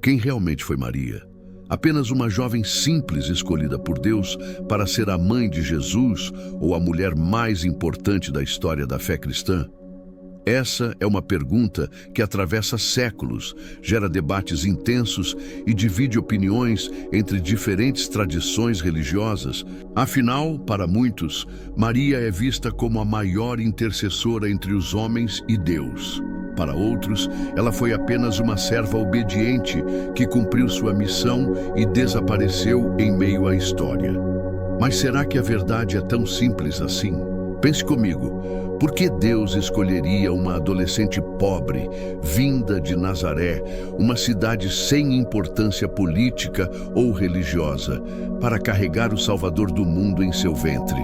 Quem realmente foi Maria? Apenas uma jovem simples escolhida por Deus para ser a mãe de Jesus ou a mulher mais importante da história da fé cristã? Essa é uma pergunta que atravessa séculos, gera debates intensos e divide opiniões entre diferentes tradições religiosas. Afinal, para muitos, Maria é vista como a maior intercessora entre os homens e Deus. Para outros, ela foi apenas uma serva obediente que cumpriu sua missão e desapareceu em meio à história. Mas será que a verdade é tão simples assim? Pense comigo, por que Deus escolheria uma adolescente pobre, vinda de Nazaré, uma cidade sem importância política ou religiosa, para carregar o Salvador do mundo em seu ventre?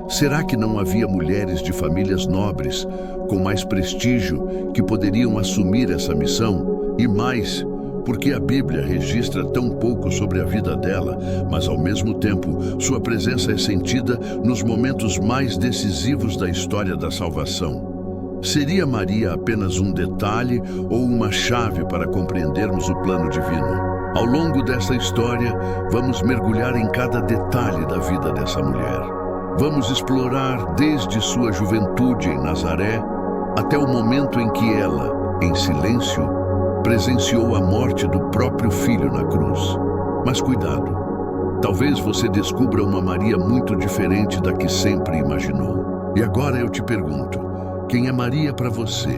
Será que não havia mulheres de famílias nobres, com mais prestígio, que poderiam assumir essa missão? E mais, porque a Bíblia registra tão pouco sobre a vida dela, mas ao mesmo tempo, sua presença é sentida nos momentos mais decisivos da história da salvação. Seria Maria apenas um detalhe ou uma chave para compreendermos o plano divino? Ao longo dessa história, vamos mergulhar em cada detalhe da vida dessa mulher. Vamos explorar desde sua juventude em Nazaré até o momento em que ela, em silêncio, presenciou a morte do próprio filho na cruz. Mas cuidado, talvez você descubra uma Maria muito diferente da que sempre imaginou. E agora eu te pergunto, quem é Maria para você?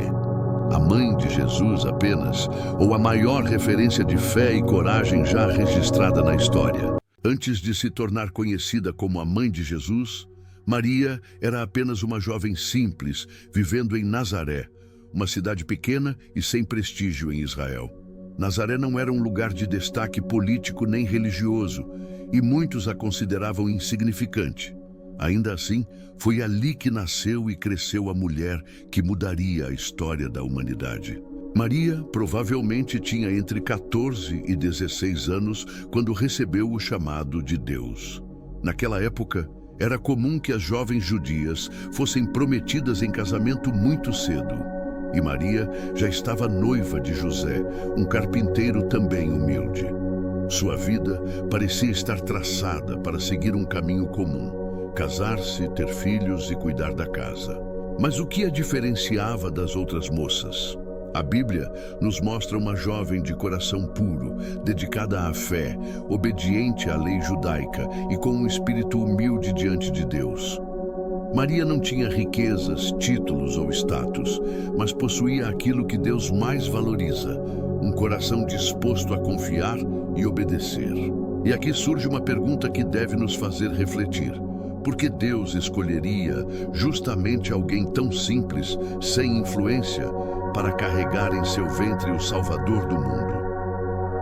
A mãe de Jesus apenas, ou a maior referência de fé e coragem já registrada na história? Antes de se tornar conhecida como a mãe de Jesus, Maria era apenas uma jovem simples, vivendo em Nazaré, uma cidade pequena e sem prestígio em Israel. Nazaré não era um lugar de destaque político nem religioso, e muitos a consideravam insignificante. Ainda assim, foi ali que nasceu e cresceu a mulher que mudaria a história da humanidade. Maria provavelmente tinha entre 14 e 16 anos quando recebeu o chamado de Deus. Naquela época, era comum que as jovens judias fossem prometidas em casamento muito cedo. E Maria já estava noiva de José, um carpinteiro também humilde. Sua vida parecia estar traçada para seguir um caminho comum: casar-se, ter filhos e cuidar da casa. Mas o que a diferenciava das outras moças? A Bíblia nos mostra uma jovem de coração puro, dedicada à fé, obediente à lei judaica e com um espírito humilde diante de Deus. Maria não tinha riquezas, títulos ou status, mas possuía aquilo que Deus mais valoriza: um coração disposto a confiar e obedecer. E aqui surge uma pergunta que deve nos fazer refletir. Por que Deus escolheria justamente alguém tão simples, sem influência, para carregar em seu ventre o Salvador do mundo?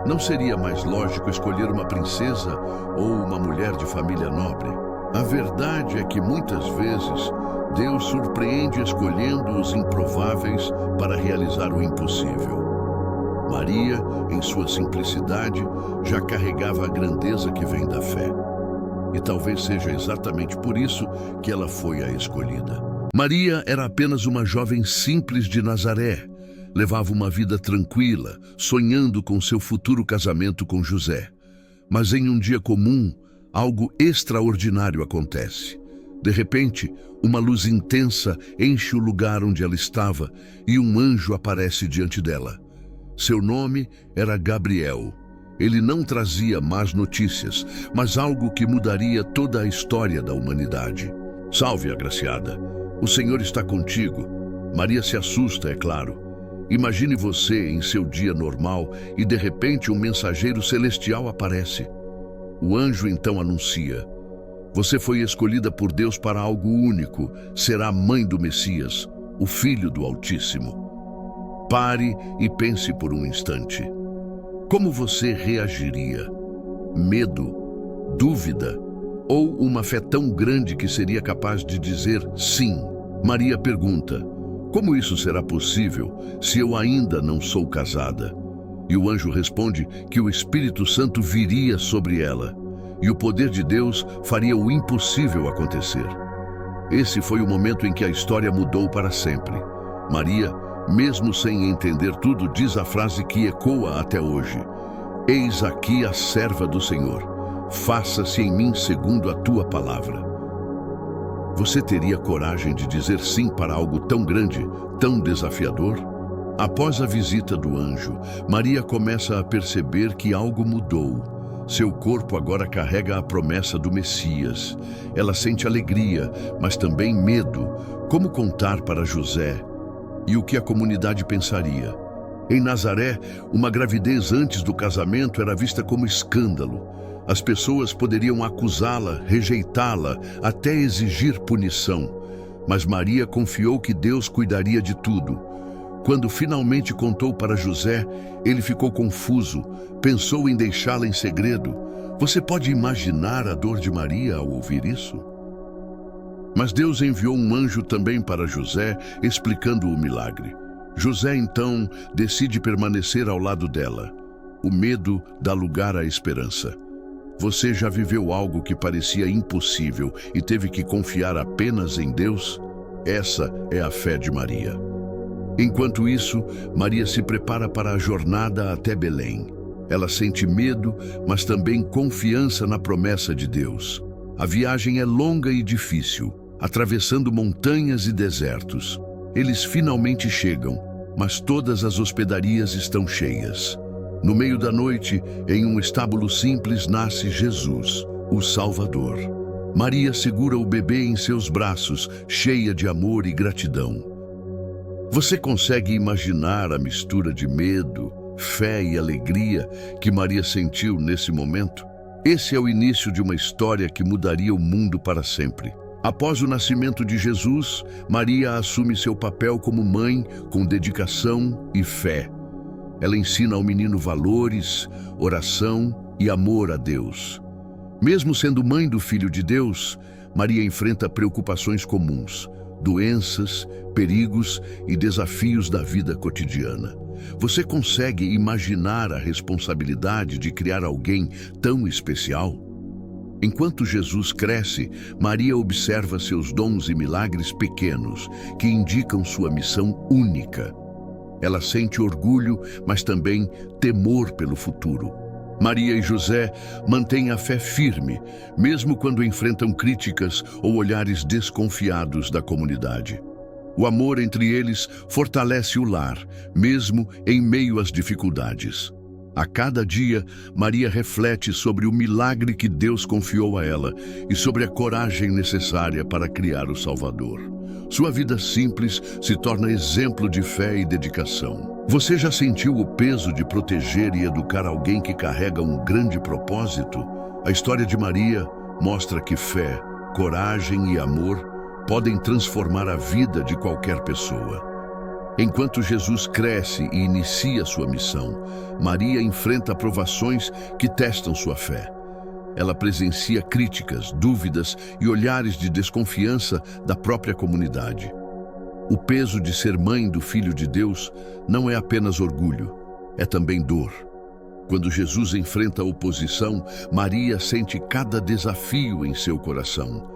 Não seria mais lógico escolher uma princesa ou uma mulher de família nobre? A verdade é que muitas vezes Deus surpreende escolhendo os improváveis para realizar o impossível. Maria, em sua simplicidade, já carregava a grandeza que vem da fé. E talvez seja exatamente por isso que ela foi a escolhida. Maria era apenas uma jovem simples de Nazaré. Levava uma vida tranquila, sonhando com seu futuro casamento com José. Mas em um dia comum, algo extraordinário acontece. De repente, uma luz intensa enche o lugar onde ela estava e um anjo aparece diante dela. Seu nome era Gabriel. Ele não trazia más notícias, mas algo que mudaria toda a história da humanidade. Salve, agraciada. O Senhor está contigo. Maria se assusta, é claro. Imagine você em seu dia normal e de repente um mensageiro celestial aparece. O anjo então anuncia: você foi escolhida por Deus para algo único, será a mãe do Messias, o Filho do Altíssimo. Pare e pense por um instante. Como você reagiria? Medo? Dúvida? Ou uma fé tão grande que seria capaz de dizer sim? Maria pergunta: como isso será possível se eu ainda não sou casada? E o anjo responde que o Espírito Santo viria sobre ela, e o poder de Deus faria o impossível acontecer. Esse foi o momento em que a história mudou para sempre. Maria, mesmo sem entender tudo, diz a frase que ecoa até hoje: Eis aqui a serva do Senhor. Faça-se em mim segundo a tua palavra. Você teria coragem de dizer sim para algo tão grande, tão desafiador? Após a visita do anjo, Maria começa a perceber que algo mudou. Seu corpo agora carrega a promessa do Messias. Ela sente alegria, mas também medo. Como contar para José? E o que a comunidade pensaria? Em Nazaré, uma gravidez antes do casamento era vista como escândalo. As pessoas poderiam acusá-la, rejeitá-la, até exigir punição. Mas Maria confiou que Deus cuidaria de tudo. Quando finalmente contou para José, ele ficou confuso, pensou em deixá-la em segredo. Você pode imaginar a dor de Maria ao ouvir isso? Mas Deus enviou um anjo também para José, explicando o milagre. José, então, decide permanecer ao lado dela. O medo dá lugar à esperança. Você já viveu algo que parecia impossível e teve que confiar apenas em Deus? Essa é a fé de Maria. Enquanto isso, Maria se prepara para a jornada até Belém. Ela sente medo, mas também confiança na promessa de Deus. A viagem é longa e difícil, atravessando montanhas e desertos. Eles finalmente chegam, mas todas as hospedarias estão cheias. No meio da noite, em um estábulo simples, nasce Jesus, o Salvador. Maria segura o bebê em seus braços, cheia de amor e gratidão. Você consegue imaginar a mistura de medo, fé e alegria que Maria sentiu nesse momento? Esse é o início de uma história que mudaria o mundo para sempre. Após o nascimento de Jesus, Maria assume seu papel como mãe com dedicação e fé. Ela ensina ao menino valores, oração e amor a Deus. Mesmo sendo mãe do Filho de Deus, Maria enfrenta preocupações comuns, doenças, perigos e desafios da vida cotidiana. Você consegue imaginar a responsabilidade de criar alguém tão especial? Enquanto Jesus cresce, Maria observa seus dons e milagres pequenos, que indicam sua missão única. Ela sente orgulho, mas também temor pelo futuro. Maria e José mantêm a fé firme, mesmo quando enfrentam críticas ou olhares desconfiados da comunidade. O amor entre eles fortalece o lar, mesmo em meio às dificuldades. A cada dia, Maria reflete sobre o milagre que Deus confiou a ela e sobre a coragem necessária para criar o Salvador. Sua vida simples se torna exemplo de fé e dedicação. Você já sentiu o peso de proteger e educar alguém que carrega um grande propósito? A história de Maria mostra que fé, coragem e amor podem transformar a vida de qualquer pessoa. Enquanto Jesus cresce e inicia sua missão, Maria enfrenta provações que testam sua fé. Ela presencia críticas, dúvidas e olhares de desconfiança da própria comunidade. O peso de ser mãe do Filho de Deus não é apenas orgulho, é também dor. Quando Jesus enfrenta a oposição, Maria sente cada desafio em seu coração.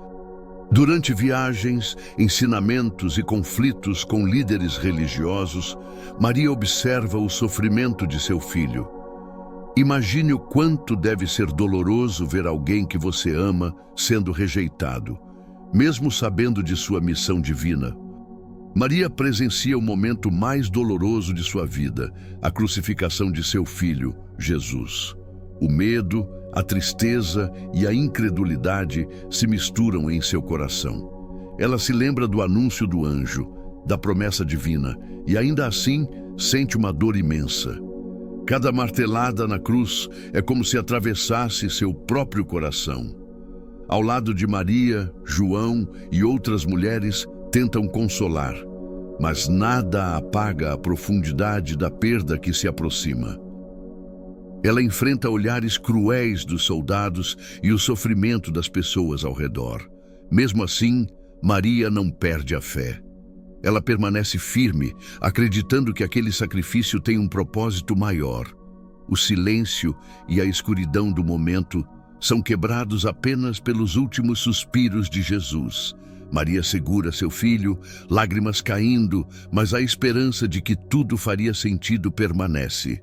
Durante viagens, ensinamentos e conflitos com líderes religiosos, Maria observa o sofrimento de seu filho. Imagine o quanto deve ser doloroso ver alguém que você ama sendo rejeitado, mesmo sabendo de sua missão divina. Maria presencia o momento mais doloroso de sua vida, a crucificação de seu filho, Jesus. O medo, a tristeza e a incredulidade se misturam em seu coração. Ela se lembra do anúncio do anjo, da promessa divina, e ainda assim sente uma dor imensa. Cada martelada na cruz é como se atravessasse seu próprio coração. Ao lado de Maria, João e outras mulheres tentam consolar, mas nada apaga a profundidade da perda que se aproxima. Ela enfrenta olhares cruéis dos soldados e o sofrimento das pessoas ao redor. Mesmo assim, Maria não perde a fé. Ela permanece firme, acreditando que aquele sacrifício tem um propósito maior. O silêncio e a escuridão do momento são quebrados apenas pelos últimos suspiros de Jesus. Maria segura seu filho, lágrimas caindo, mas a esperança de que tudo faria sentido permanece.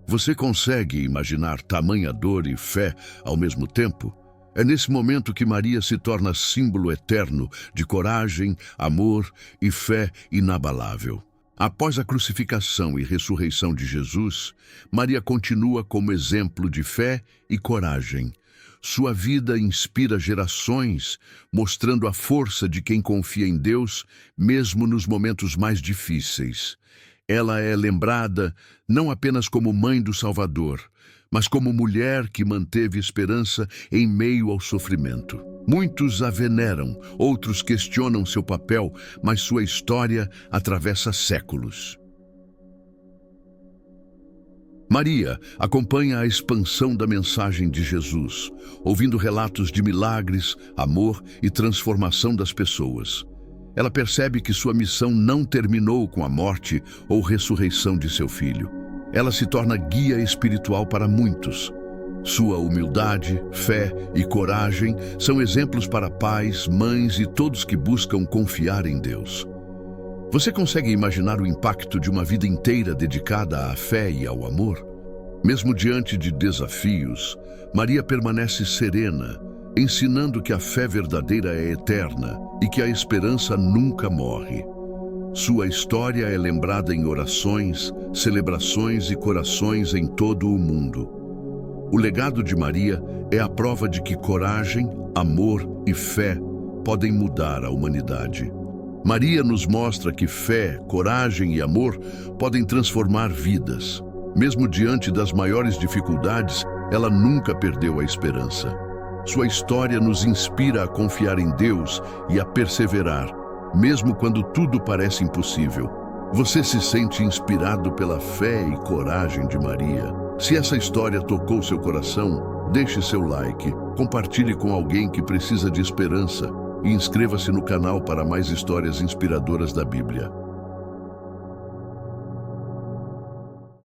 Você consegue imaginar tamanha dor e fé ao mesmo tempo? É nesse momento que Maria se torna símbolo eterno de coragem, amor e fé inabalável. Após a crucificação e ressurreição de Jesus, Maria continua como exemplo de fé e coragem. Sua vida inspira gerações, mostrando a força de quem confia em Deus, mesmo nos momentos mais difíceis. Ela é lembrada não apenas como mãe do Salvador, mas como mulher que manteve esperança em meio ao sofrimento. Muitos a veneram, outros questionam seu papel, mas sua história atravessa séculos. Maria acompanha a expansão da mensagem de Jesus, ouvindo relatos de milagres, amor e transformação das pessoas. Ela percebe que sua missão não terminou com a morte ou ressurreição de seu filho. Ela se torna guia espiritual para muitos. Sua humildade, fé e coragem são exemplos para pais, mães e todos que buscam confiar em Deus. Você consegue imaginar o impacto de uma vida inteira dedicada à fé e ao amor? Mesmo diante de desafios, Maria permanece serena, ensinando que a fé verdadeira é eterna e que a esperança nunca morre. Sua história é lembrada em orações, celebrações e corações em todo o mundo. O legado de Maria é a prova de que coragem, amor e fé podem mudar a humanidade. Maria nos mostra que fé, coragem e amor podem transformar vidas. Mesmo diante das maiores dificuldades, ela nunca perdeu a esperança. Sua história nos inspira a confiar em Deus e a perseverar, mesmo quando tudo parece impossível. Você se sente inspirado pela fé e coragem de Maria? Se essa história tocou seu coração, deixe seu like, compartilhe com alguém que precisa de esperança e inscreva-se no canal para mais histórias inspiradoras da Bíblia.